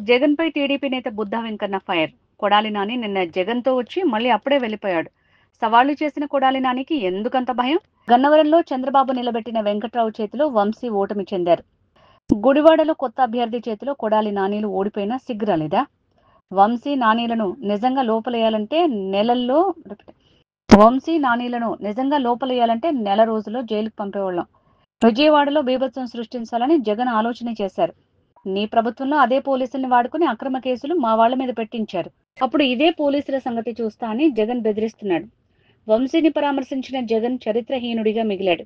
జగన్పై టీడీపీ నేత బుద్ధా వెంకన్న ఫైర్. కొడాలి నాని నిన్న జగన్తో వచ్చి మళ్ళీ అప్పుడే వెళ్లిపోయాడు. సవాళ్లు చేసిన కొడాలి నానికి ఎందుకంత భయం? గన్నవరంలో చంద్రబాబు నిలబెట్టిన వెంకట్రావు చేతిలో వంశీ ఓటమి చెందారు. గుడివాడలో కొత్త అభ్యర్థి చేతిలో కొడాలి నానీలు ఓడిపోయినా సిగ్గురాలేదా? వంశీ నానీలను నిజంగా లోపలేయాలంటే నెల రోజుల్లో జైలుకు పంపేవాళ్ళం. విజయవాడలో బీభత్సం సృష్టించాలని జగన్ ఆలోచన చేశారు. నీ ప్రభుత్వంలో అదే పోలీసుల్ని వాడుకుని అక్రమ కేసులు మా వాళ్ల మీద పెట్టించారు. అప్పుడు ఇదే పోలీసుల సంగతి చూస్తా అని జగన్ బెదిరిస్తున్నాడు. వంశీని పరామర్శించిన జగన్ చరిత్రహీనుడిగా మిగిలాడు.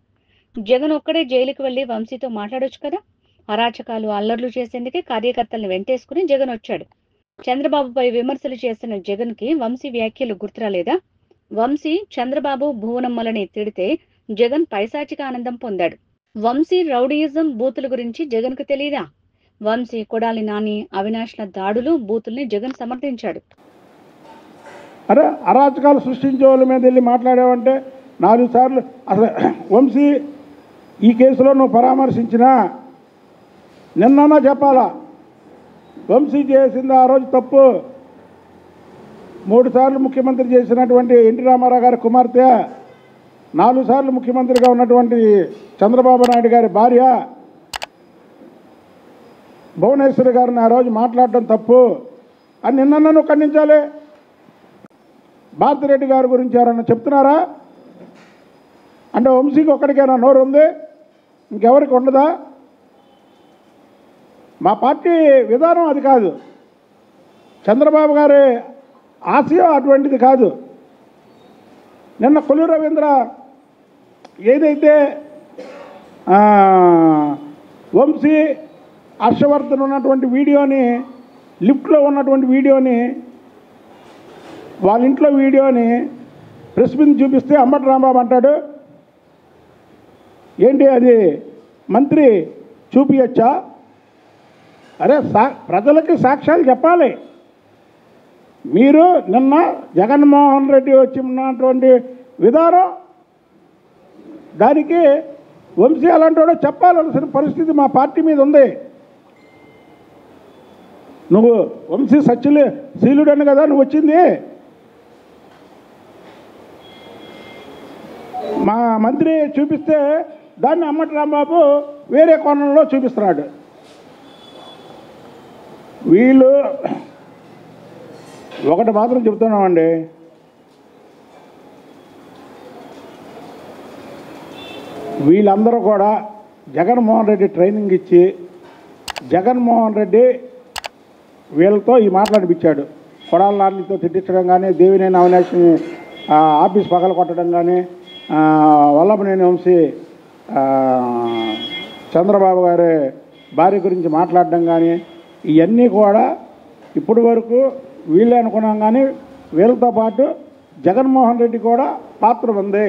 జగన్ ఒక్కడే జైలుకు వెళ్లి వంశీతో మాట్లాడొచ్చు కదా. అరాచకాలు అల్లర్లు చేసేందుకే కార్యకర్తల్ని వెంటేసుకుని జగన్ వచ్చాడు. చంద్రబాబుపై విమర్శలు చేసిన జగన్ కి వంశీ వ్యాఖ్యలు గుర్తురాలేదా? వంశీ చంద్రబాబు భువనమ్మలని తిడితే జగన్ పైశాచిక ఆనందం పొందాడు. వంశీ రౌడీయిజం బూతుల గురించి జగన్ కు తెలీదా? వంశీ, కొడాలి నాని, అవినాష్ల దాడులు బూతుల్ని జగన్ సమర్థించాడు. అరే అరాచకాలు సృష్టించే వాళ్ళ మీద వెళ్ళి మాట్లాడావంటే 4 సార్లు అసలు వంశీ ఈ కేసులో నువ్వు పరామర్శించినా నిన్న చెప్పాలా. వంశీ చేసింది ఆ రోజు తప్పు. 3 సార్లు ముఖ్యమంత్రి చేసినటువంటి ఎన్టీ రామారావు గారి కుమార్తె, 4 సార్లు ముఖ్యమంత్రిగా ఉన్నటువంటి చంద్రబాబు నాయుడు గారి భార్య భువనేశ్వరి గారిని ఆ రోజు మాట్లాడటం తప్పు అని నిన్న ఖండించాలి. భారతిరెడ్డి గారి గురించి ఎవరన్నా చెప్తున్నారా? అంటే వంశీకి ఒక్కడికైనా నోరు ఉంది, ఇంకెవరికి ఉండదా? మా పార్టీ విధానం అది కాదు. చంద్రబాబు గారి ఆశయం అటువంటిది కాదు. నిన్న కొల్లు రవీంద్ర ఏదైతే వంశీ హర్షవర్ధన్ ఉన్నటువంటి వీడియోని, లిఫ్ట్లో ఉన్నటువంటి వీడియోని, వాళ్ళ ఇంట్లో వీడియోని ప్రెస్ మీద చూపిస్తే అంబటి రాంబాబు అంటాడు, ఏంటి అది మంత్రి చూపించచ్చా? అరే ప్రజలకి సాక్ష్యాలు చెప్పాలి. మీరు నిన్న జగన్మోహన్ రెడ్డి వచ్చి ఉన్నటువంటి విధానం, దానికి వంశీ అలాంటి వాడో చెప్పాల్సిన పరిస్థితి మా పార్టీ మీద ఉంది. నువ్వు వంశీ శీలుడని కదా నువ్వు వచ్చింది. మా మంత్రి చూపిస్తే దాన్ని అంబటి రాంబాబు వేరే కోణంలో చూపిస్తున్నాడు. వీళ్ళు ఒకటి మాత్రం చెప్తున్నామండి, వీళ్ళందరూ కూడా జగన్మోహన్ రెడ్డి ట్రైనింగ్ ఇచ్చి జగన్మోహన్ రెడ్డి వీళ్ళతో ఈ మాట్లాడిపించాడు. కొడాలి నానితో తిట్టించడం కానీ, దేవినేని అవినాష్ని ఆఫీస్ పగల కొట్టడం కానీ, వల్లభనేని వంశీ చంద్రబాబు గారి భార్య గురించి మాట్లాడడం కానీ, ఇవన్నీ కూడా ఇప్పటి వరకు వీళ్ళే అనుకున్నాం. కానీ వీళ్ళతో పాటు జగన్మోహన్ రెడ్డి కూడా పాత్ర ఉంది.